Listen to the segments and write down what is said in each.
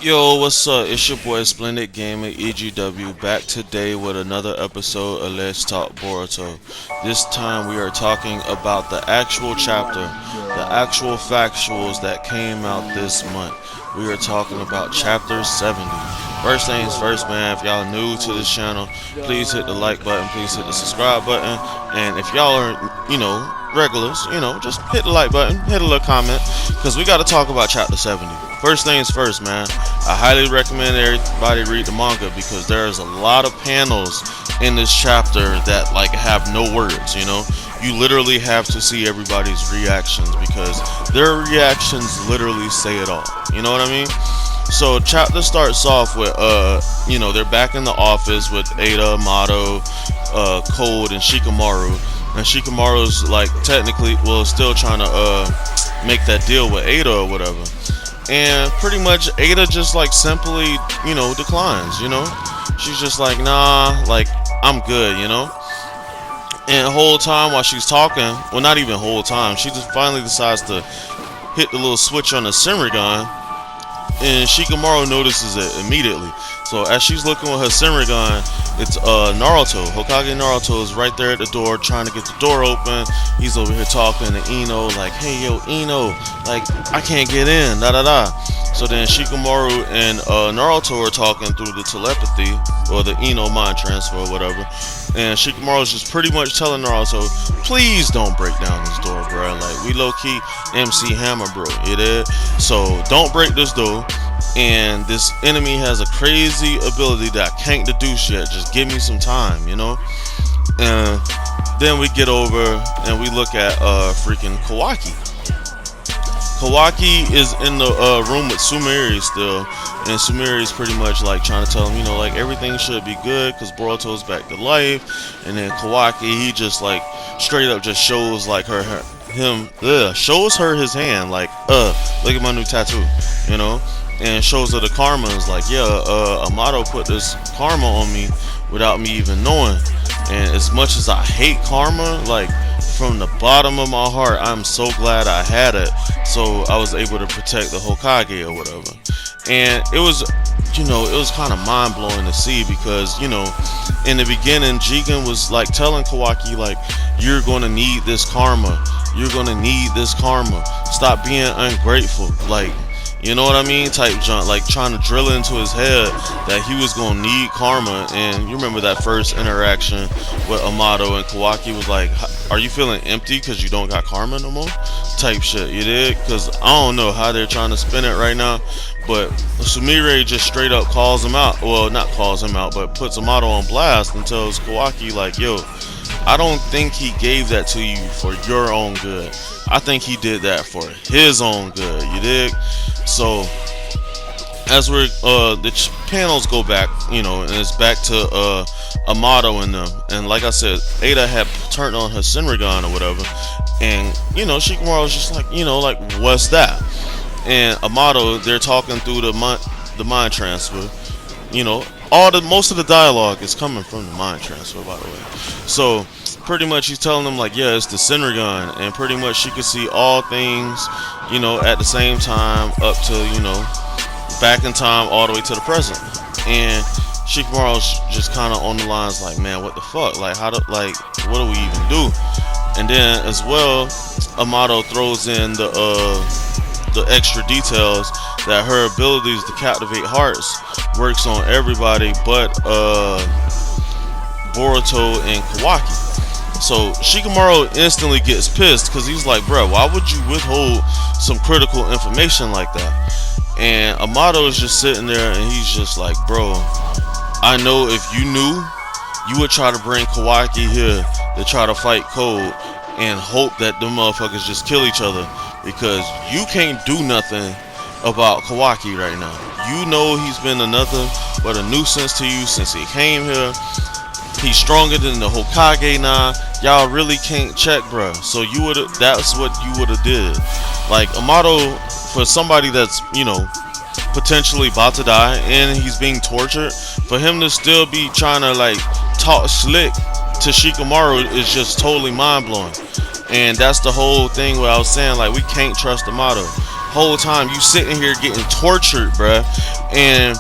Yo, what's up? It's your boy Splendid Gaming EGW back today with another episode of Let's Talk Boruto. This time we are talking about the actual chapter, the actual factuals that came out this month. We are talking about chapter 70. First things first, man, if y'all new to this channel, please hit the like button, please hit the subscribe button, and if y'all are, regulars, just hit the like button, hit a little comment, because we got to talk about chapter 70. First things first, man, I highly recommend everybody read the manga because there's a lot of panels in this chapter that have no words, You literally have to see everybody's reactions because their reactions literally say it all. You know what I mean? So chapter starts off with they're back in the office with Ada, Amado, Cold, and Shikamaru. And Shikamaru's technically still trying to make that deal with Ada or whatever. And pretty much Ada just simply, declines, She's just like, nah, I'm good, And the whole time while she's talking, well, not even whole time, she just finally decides to hit the little switch on the Senrigan, and Shikamaru notices it immediately. So as she's looking with her Senrigan, it's Naruto. Hokage Naruto is right there at the door trying to get the door open. He's over here talking to Ino like, hey yo Ino, I can't get in, da da da. So then Shikamaru and Naruto are talking through the telepathy or the Ino mind transfer or whatever. And Shikamaru's just pretty much telling Naruto, please don't break down this door, bro. We low-key MC Hammer, bro. You did? So don't break this door. And this enemy has a crazy ability that I can't deduce yet. Just give me some time, And then we get over and we look at freaking Kawaki. Kawaki is in the room with Sumire still, and Sumire is pretty much trying to tell him, everything should be good because Boruto's back to life. And then Kawaki, he just straight up just shows shows her his hand, look at my new tattoo, and shows her the karma. Is Amado put this karma on me without me even knowing. And as much as I hate karma, from the bottom of my heart, I'm so glad I had it, so I was able to protect the Hokage or whatever. And it was, it was kind of mind blowing to see because, in the beginning, Jigen was telling Kawaki you're gonna need this karma, you're gonna need this karma. Stop being ungrateful, you know what I mean? Type junk, trying to drill into his head that he was gonna need karma. And you remember that first interaction with Amado, and Kawaki was like, are you feeling empty because you don't got karma no more? Type shit, you did? Because I don't know how they're trying to spin it right now, but Sumire just straight up calls him out. Well, not calls him out, but puts Amado on blast and tells Kawaki yo, I don't think he gave that to you for your own good. I think he did that for his own good, you dig? So as we're the panels go back, and it's back to Amado and them, and like I said, Ada had turned on her Senrigan or whatever, and Shikamaru was just what's that? And Amado, they're talking through the mind transfer. Most of the dialogue is coming from the mind transfer, by the way. So pretty much he's telling them yeah, it's the Senrigan, and pretty much she could see all things, at the same time, up to back in time all the way to the present. And Shikamaru's just kind of on the lines man, what the fuck? What do we even do? And then as well, Amado throws in the extra details that her abilities to captivate hearts works on everybody but Boruto and Kawaki. So Shikamaru instantly gets pissed because he's like, bro, why would you withhold some critical information like that? And Amado is just sitting there and he's just like, bro, I know if you knew, you would try to bring Kawaki here to try to fight Cold and hope that them motherfuckers just kill each other, because you can't do nothing about Kawaki right now. He's been nothing but a nuisance to you since he came here. He's stronger than the Hokage now. Y'all really can't check, bruh. So that's what you would've did. Amado, for somebody that's, potentially about to die and he's being tortured, for him to still be trying to talk slick to Shikamaru is just totally mind blowing. And that's the whole thing where I was saying we can't trust Amado. whole time you sitting here getting tortured, bruh, and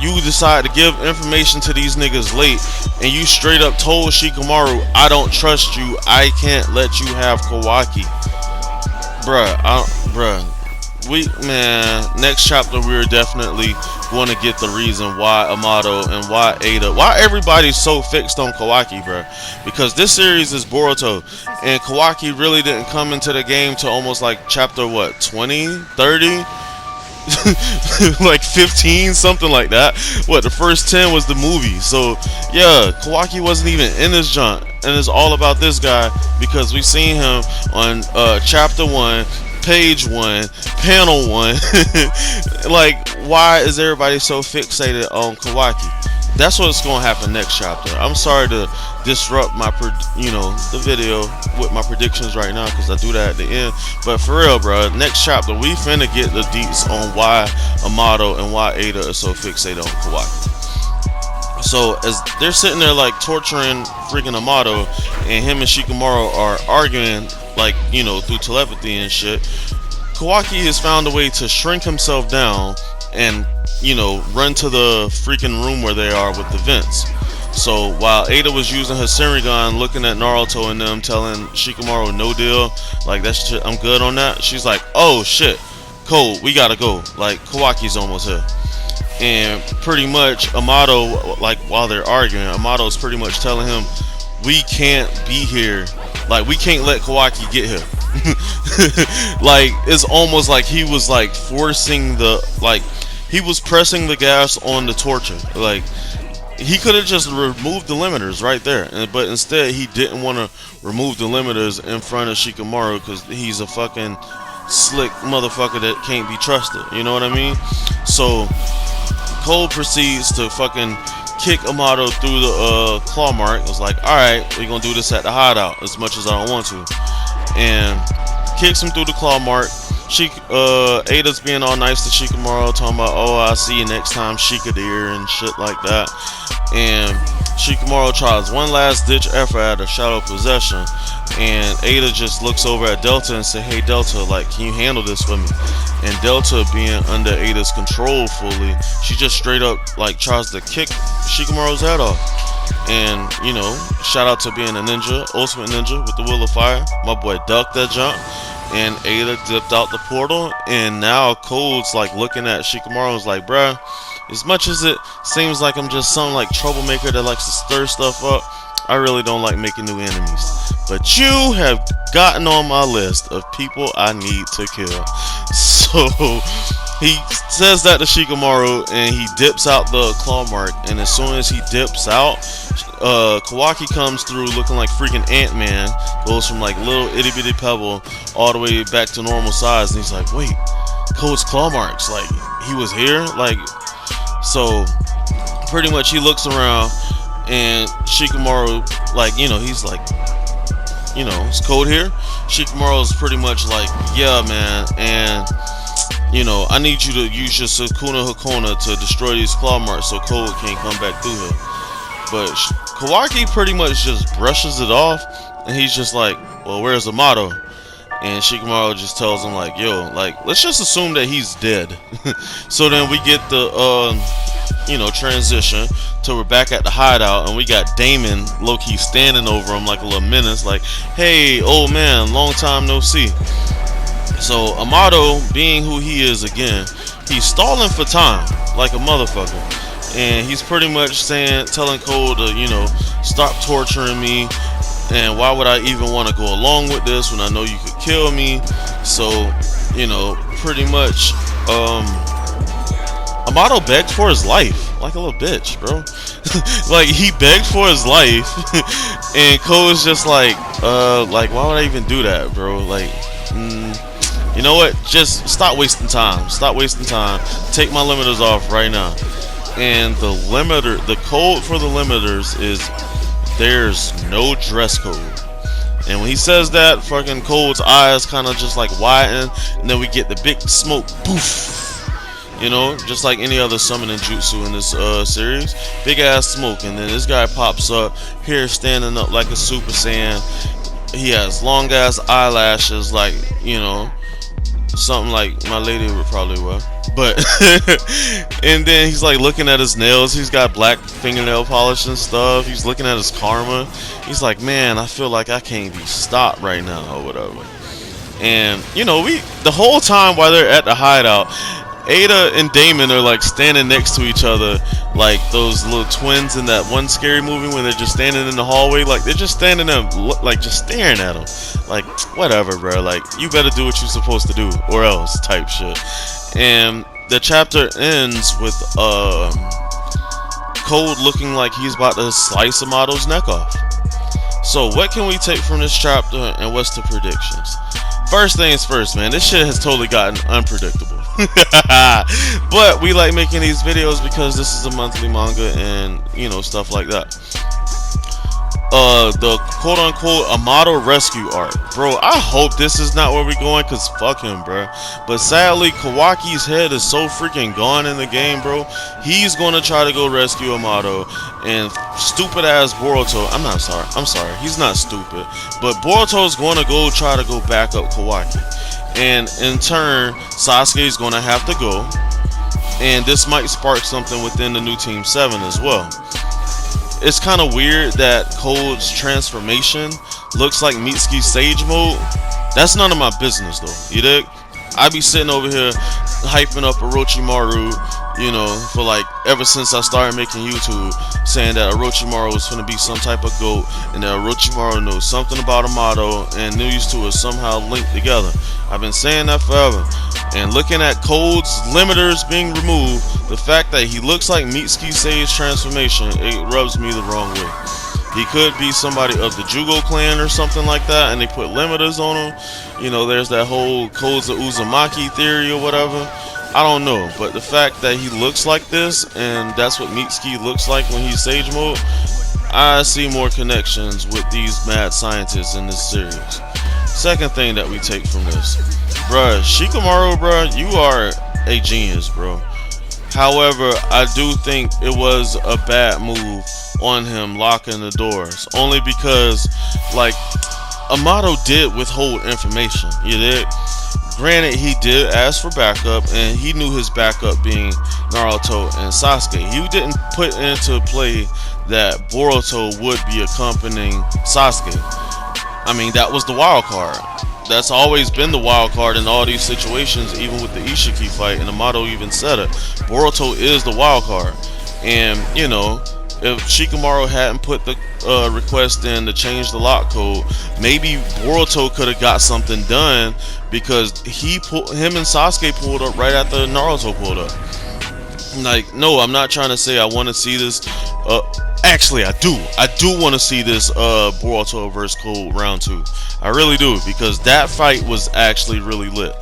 you decide to give information to these niggas late, and you straight up told Shikamaru, I don't trust you, I can't let you have Kawaki. Bruh, next chapter we're definitely going to get the reason why Amado and why Ada, why everybody's so fixed on Kawaki, bruh. Because this series is Boruto, and Kawaki really didn't come into the game to almost like chapter, what, 20, 30? Like 15, something like that. What, the first 10 was the movie. So yeah, Kawaki wasn't even in this junk, and it's all about this guy because we seen him on chapter 1, page 1, panel 1. Like, why is everybody so fixated on Kawaki? That's what's gonna happen next chapter. I'm sorry to disrupt my the video with my predictions right now, because I do that at the end, but for real, bro, next chapter we finna get the deets on why Amado and why Ada is so fixated on Kawaki. So as they're sitting there like torturing freaking Amado, and him and Shikamaru are arguing like, through telepathy and shit, Kawaki has found a way to shrink himself down and run to the freaking room where they are with the vents. So while Ada was using her Senrigan, looking at Naruto and them, telling Shikamaru no deal, like that shit, I'm good on that, she's like, oh shit, Cole, we gotta go, like Kawaki's almost here. And pretty much Amado, like while they're arguing, Amado's pretty much telling him, we can't be here, like we can't let Kawaki get here. Like it's almost like he was like forcing he was pressing the gas on the torture. Like he could have just removed the limiters right there, but instead he didn't want to remove the limiters in front of Shikamaru because he's a fucking slick motherfucker that can't be trusted. You know what I mean? So Cole proceeds to fucking kick Amado through the claw mark. It's like, alright, we're gonna do this at the hideout as much as I don't want to. And kicks him through the claw mark. Ada's being all nice to Shikamaru, talking about, oh, I'll see you next time, Shikadeer, and shit like that. And Shikamaru tries one last ditch effort at a shadow possession, and Ada just looks over at Delta and say, hey Delta, like, can you handle this for me? And Delta, being under Ada's control fully, she just straight up like tries to kick Shikamaru's head off. And shout out to being a ninja, ultimate ninja with the will of fire. My boy ducked that jump, and Ada dipped out the portal. And now Cold's like looking at Shikamaru, is like, bruh, as much as it seems like I'm just some like troublemaker that likes to stir stuff up, I really don't like making new enemies. But you have gotten on my list of people I need to kill. So he says that to Shikamaru, and he dips out the claw mark. And as soon as he dips out, Kawaki comes through looking like freaking Ant-Man, goes from like little itty bitty pebble all the way back to normal size, and he's like, wait, Code's claw marks, like he was here? Like, so pretty much he looks around, and Shikamaru, like, he's like, is Code here? Shikamaru is pretty much like, yeah man, and I need you to use your Sukuna Hakuna to destroy these claw marks so Code can't come back through here. But Kawaki pretty much just brushes it off, and he's just like, well, where's Amado? And Shikamaru just tells him like, yo, like, let's just assume that he's dead. So then we get the transition to we're back at the hideout, and we got Damon low-key standing over him like a little menace, like, hey old man, long time no see. So Amado, being who he is again, he's stalling for time like a motherfucker. And he's pretty much telling Cole to, stop torturing me, and why would I even want to go along with this when I know you could kill me? So, pretty much, Amado begged for his life, like a little bitch, bro. Like, he begged for his life, and Cole's just like, why would I even do that, bro? Like, you know what? Just stop wasting time. Stop wasting time. Take my limiters off right now. And the code for the limiters is there's no dress code. And when he says that, fucking Cold's eyes kind of just like widen, and then we get the big smoke, poof. Just like any other summoning jutsu in this series, big ass smoke, and then this guy pops up here, standing up like a Super Saiyan. He has long ass eyelashes, like something like my lady would probably wear. But and then he's like looking at his nails. He's got black fingernail polish and stuff. He's looking at his karma. He's like, man, I feel like I can't be stopped right now or whatever. And you know, we the whole time while they're at the hideout, Ada and Damon are like standing next to each other, like those little twins in that one scary movie when they're just standing in the hallway, like they're just standing there, like just staring at him, like whatever, bro. Like you better do what you're supposed to do, or else, type shit. And the chapter ends with Cold looking like he's about to slice Amado's neck off. So what can we take from this chapter, and what's the predictions? First things first, man, this shit has totally gotten unpredictable. But we like making these videos because this is a monthly manga and, you know, stuff like that. The quote-unquote Amado rescue arc. Bro, I hope this is not where we're going, because fuck him, bro. But sadly, Kawaki's head is so freaking gone in the game, bro. He's going to try to go rescue Amado, and stupid-ass Boruto, I'm sorry, he's not stupid, but Boruto's going to go try to go back up Kawaki. And in turn, Sasuke's going to have to go, and this might spark something within the new Team 7 as well. It's kind of weird that Cold's transformation looks like Mitsuki's Sage mode. That's none of my business though, you dig? I be sitting over here hyping up Orochimaru, you know, for like ever since I started making YouTube, saying that Orochimaru was gonna be some type of GOAT, and that Orochimaru knows something about Amado, and these two are somehow linked together. I've been saying that forever. And looking at Cold's limiters being removed, the fact that he looks like Mitsuki Sage's transformation, it rubs me the wrong way. He could be somebody of the Jugo clan or something like that, and they put limiters on him. You know, there's that whole Koza Uzumaki theory or whatever. I don't know, but the fact that he looks like this, and that's what Mitsuki looks like when he's Sage mode, I see more connections with these mad scientists in this series. Second thing that we take from this, bruh, Shikamaru, bruh, you are a genius, bro. However, I do think it was a bad move on him locking the doors, only because, like, Amado did withhold information, you did. Granted, he did ask for backup, and he knew his backup being Naruto and Sasuke. He didn't put into play that Boruto would be accompanying Sasuke. I mean, that was the wild card. That's always been the wild card in all these situations, even with the Ishiki fight, and Amado even said it. Boruto is the wild card. And, you know, if Shikamaru hadn't put the request in to change the lock code, maybe Boruto could have got something done, because him and Sasuke pulled up right after Naruto pulled up. Like, no, I'm not trying to say I want to see this. Actually, I do want to see this Boruto vs. Cold round 2. I really do, because that fight was actually really lit.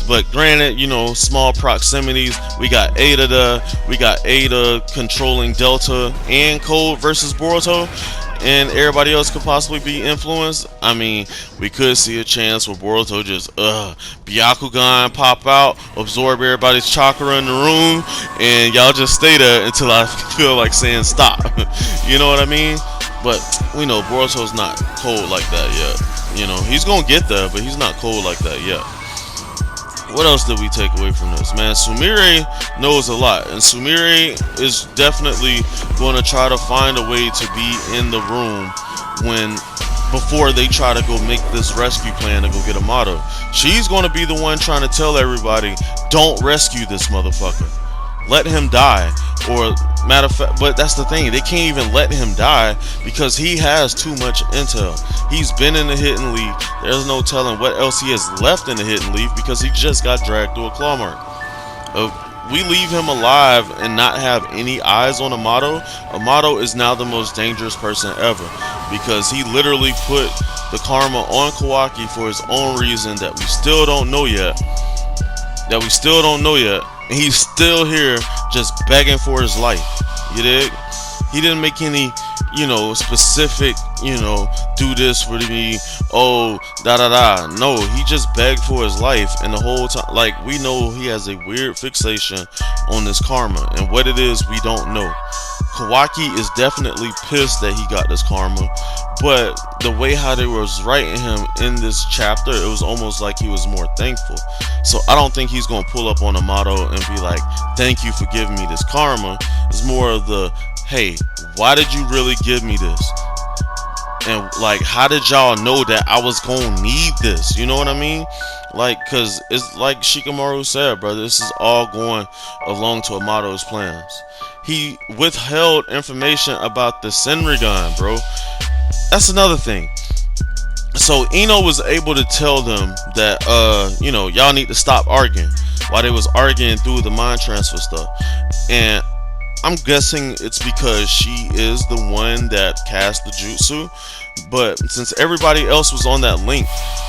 But granted, you know, small proximities. We got Ada there. We got Ada controlling Delta and Cold versus Boruto, and everybody else could possibly be influenced. I mean, we could see a chance where Boruto just Byakugan pop out, absorb everybody's chakra in the room, and y'all just stay there until I feel like saying stop. You know what I mean? But we know Boruto's not cold like that yet. You know, he's gonna get there, but he's not cold like that yet. What else did we take away from this, man? Sumire knows a lot, and Sumire is definitely going to try to find a way to be in the room before they try to go make this rescue plan to go get Amado. She's going to be the one trying to tell everybody, don't rescue this motherfucker. Let him die. Or, matter of fact, but that's the thing, they can't even let him die because he has too much intel. He's been in the Hidden League. There's no telling what else he has left in the Hidden League, because he just got dragged through a claw mark. We leave him alive and not have any eyes on Amado. Amado is now the most dangerous person ever, because he literally put the karma on Kawaki for his own reason that we still don't know yet. And he's still here just begging for his life. You dig? He didn't make any, you know, specific, you know, do this for me, oh, da da da. No, he just begged for his life, and the whole time, like, we know he has a weird fixation on this karma, and what it is, we don't know. Kawaki is definitely pissed that he got this karma, but the way how they was writing him in this chapter, it was almost like he was more thankful. So I don't think he's gonna pull up on Amado and be like, "Thank you for giving me this karma." It's more of the, "Hey, why did you really give me this? And like, how did y'all know that I was gonna need this?" You know what I mean? Like, cause it's like Shikamaru said, brother, this is all going along to Amado's plans. He withheld information about the Senrigan, bro. That's another thing. So Ino was able to tell them that y'all need to stop arguing while they was arguing through the mind transfer stuff. And I'm guessing it's because she is the one that cast the jutsu. But since everybody else was on that link,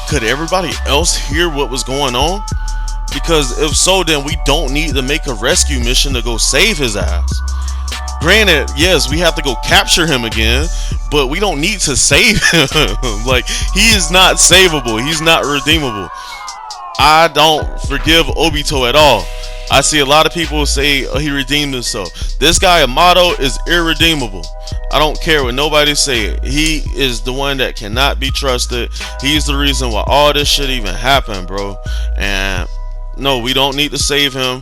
could everybody else hear what was going on? Because if so, then we don't need to make a rescue mission to go save his ass. Granted, yes, we have to go capture him again, but we don't need to save him. Like, he is not savable. He's not redeemable. I don't forgive Obito at all. I see a lot of people say, "Oh, he redeemed himself." This guy Amado is irredeemable. I don't care what nobody say. He is the one that cannot be trusted. He's the reason why all this shit even happened, bro. And no, we don't need to save him.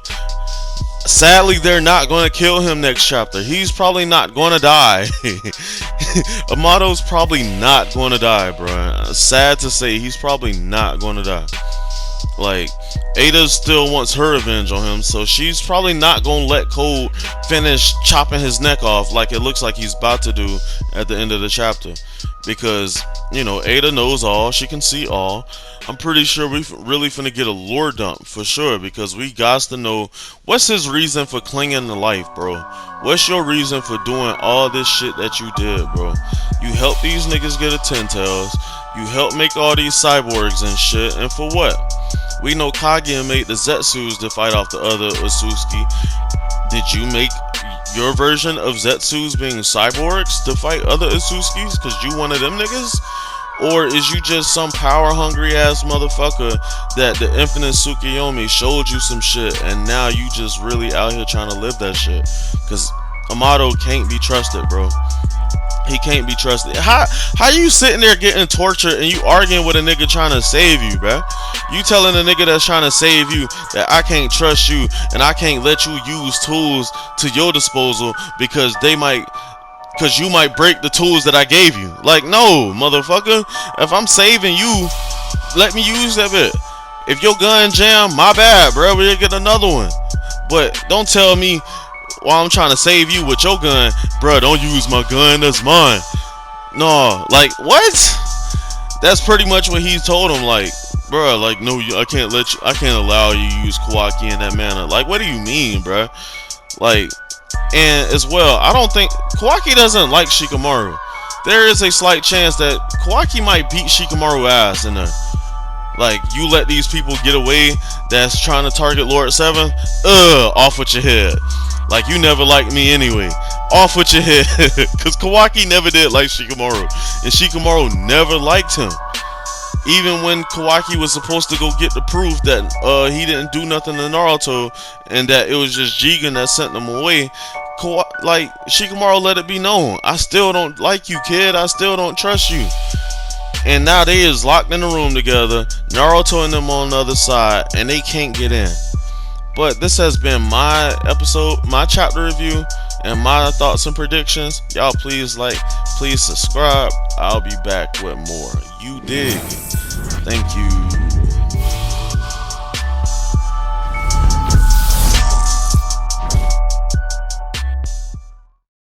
Sadly, they're not going to kill him next chapter. He's probably not going to die. Amado's probably not going to die, bro. Sad to say, he's probably not going to die. Like, Ada still wants her revenge on him, so she's probably not gonna let Code finish chopping his neck off like it looks like he's about to do at the end of the chapter. Because, Ada knows all, she can see all. I'm pretty sure we really finna get a lore dump for sure, because we got to know what's his reason for clinging to life, bro. What's your reason for doing all this shit that you did, bro? You helped these niggas get a 10 tails. You helped make all these cyborgs and shit, and for what? We know Kaguya made the Zetsus to fight off the other Otsutsuki. Did you make your version of Zetsus being cyborgs to fight other Otsutsukis because you one of them niggas? Or is you just some power hungry ass motherfucker that the infinite Tsukiyomi showed you some shit and now you just really out here trying to live that shit? Because Amado can't be trusted, bro. He can't be trusted. How you sitting there getting tortured and you arguing with a nigga trying to save you, bruh? You telling a nigga that's trying to save you that I can't trust you and I can't let you use tools to your disposal because you might break the tools that I gave you. Like, no, motherfucker. If I'm saving you, let me use that bit. If your gun jam, my bad, bruh. We'll get another one. But don't tell me while I'm trying to save you with your gun, bruh, don't use my gun, that's mine. No, like, what? That's pretty much what he told him, like, bruh, like, no, I can't allow you to use Kawaki in that manner. Like, what do you mean, bruh? Like, and as well, I don't think, Kawaki doesn't like Shikamaru. There is a slight chance that Kawaki might beat Shikamaru ass in there. Like, you let these people get away that's trying to target Lord 7, off with your head. Like, you never liked me anyway. Off with your head. Because Kawaki never did like Shikamaru. And Shikamaru never liked him. Even when Kawaki was supposed to go get the proof that he didn't do nothing to Naruto and that it was just Jigen that sent him away, Shikamaru let it be known. I still don't like you, kid. I still don't trust you. And now they is locked in a room together, Naruto and them on the other side, and they can't get in. But this has been my episode, my chapter review, and my thoughts and predictions. Y'all please please subscribe. I'll be back with more. You dig? Thank you.